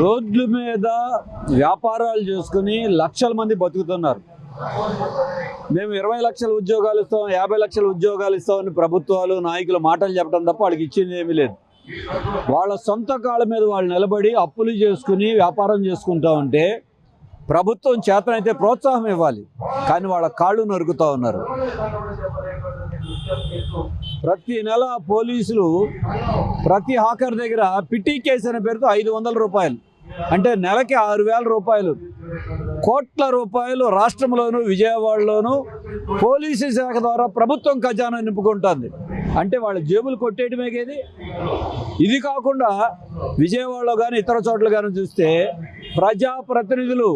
రోడ్ల మీద వ్యాపారాలు చేసుకుని లక్షల మంది బతుకుతున్నారు. మేము 20 లక్షల ఉద్యోగాలు ఇస్తాం, 50 లక్షల ఉద్యోగాలు ఇస్తామని ప్రభుత్వాలు నాయకులు మాటలు చెప్పడం తప్ప వాళ్ళకి ఇచ్చింది ఏమీ లేదు. వాళ్ళ సొంత కాళ్ళ మీద వాళ్ళు నిలబడి అప్పులు చేసుకుని వ్యాపారం చేసుకుంటా ఉంటే ప్రభుత్వం చేతనైతే ప్రోత్సాహం ఇవ్వాలి, కానీ వాళ్ళ కాళ్ళు నరుకుతూ ఉన్నారు. ప్రతి నెల పోలీసులు ప్రతి హాకర్ దగ్గర పిటి కేసు అనే పేరుతో 500 రూపాయలు, అంటే నెలకి 6,000 రూపాయలు, కోట్ల రూపాయలు రాష్ట్రంలోనూ విజయవాడలోనూ పోలీసు శాఖ ద్వారా ప్రభుత్వం ఖజానా నింపుకుంటుంది. అంటే వాళ్ళ జేబులు కొట్టేయడమేది. ఇది కాకుండా విజయవాడలో కానీ ఇతర చోట్ల కానీ చూస్తే ప్రజాప్రతినిధులు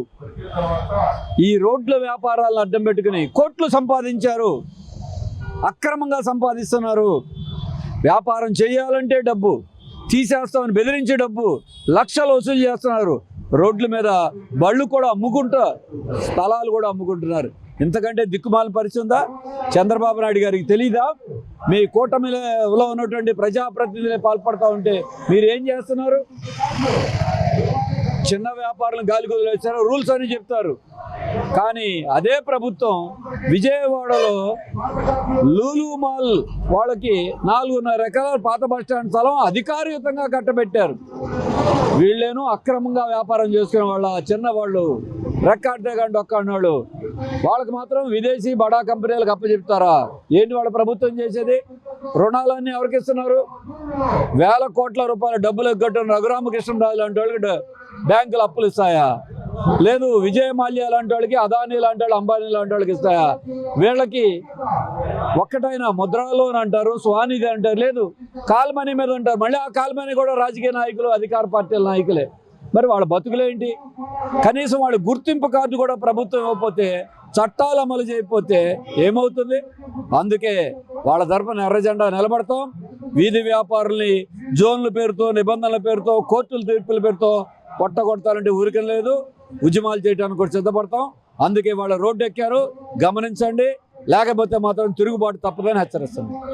ఈ రోడ్ల వ్యాపారాలను అడ్డం పెట్టుకుని కోట్లు సంపాదించారు, అక్రమంగా సంపాదిస్తున్నారు. వ్యాపారం చేయాలంటే డబ్బు, తీసేస్తామని బెదిరించే డబ్బు లక్షలు వసూలు చేస్తున్నారు. రోడ్ల మీద బళ్ళు కూడా అమ్ముకుంటా, స్థలాలు కూడా అమ్ముకుంటున్నారు. ఇంతకంటే దిక్కుమాల పరిస్థితి ఉందా? చంద్రబాబు నాయుడు గారికి తెలీదా? మీ కూటమిలో ఉన్నటువంటి ప్రజాప్రతినిధులే పాల్పడతా ఉంటే మీరు ఏం చేస్తున్నారు? చిన్న వ్యాపారులను గాలి కుదిలేస్తారు, రూల్స్ అని చెప్తారు. కానీ అదే ప్రభుత్వం విజయవాడలో లూలు మాల్ వాళ్ళకి 4.5 ఎకరాల పాత బస్టాండ్ స్థలం అధికారయుతంగా కట్టబెట్టారు. వీళ్ళేనో అక్రమంగా వ్యాపారం చేసుకునే వాళ్ళ చిన్న వాళ్ళు రెక్కాడితే కానీ డొక్కడినాళ్ళు, వాళ్ళకి మాత్రం విదేశీ బడా కంపెనీలకు అప్పచెప్తారా? ఏంటి వాళ్ళ ప్రభుత్వం చేసేది? రుణాలన్నీ ఎవరికి ఇస్తున్నారు? వేల కోట్ల రూపాయల డబ్బులు ఎగ్గొట్టిన రఘురామకృష్ణరాజు లాంటి వాళ్ళకి బ్యాంకులు అప్పులు ఇస్తాయా? లేదు విజయ మాల్యా లాంటి వాళ్ళకి, అదానీ లాంటి వాళ్ళు, అంబానీ లాంటి వాళ్ళకి ఇస్తాయా? వీళ్ళకి ఒక్కటైనా ముద్రా లోన్ అంటారు, స్వానిధి అంటారు, లేదు కాల్ మనీ మీద అంటారు. మళ్ళీ ఆ కాల్ మనీ కూడా రాజకీయ నాయకులు, అధికార పార్టీల నాయకులే. మరి వాళ్ళ బతుకులేంటి? కనీసం వాళ్ళ గుర్తింపు కార్డు కూడా ప్రభుత్వం ఇవ్వకపోతే, చట్టాలు అమలు చేయకపోతే ఏమవుతుంది? అందుకే వాళ్ళ తరపున ఎర్ర జెండా నిలబడతాం. వీధి వ్యాపారుల్ని జోన్ల పేరుతో, నిబంధనల పేరుతో, కోర్టుల తీర్పుల పేరుతో కొట్టాలంటే ఊరికం లేదు. ఉద్యమాలు చేయడానికి కూడా సిద్ధపడతాం. అందుకే వాళ్ళ రోడ్డు ఎక్కారు, గమనించండి. లేకపోతే మాత్రం తిరుగుబాటు తప్పదని హెచ్చరిస్తుంది.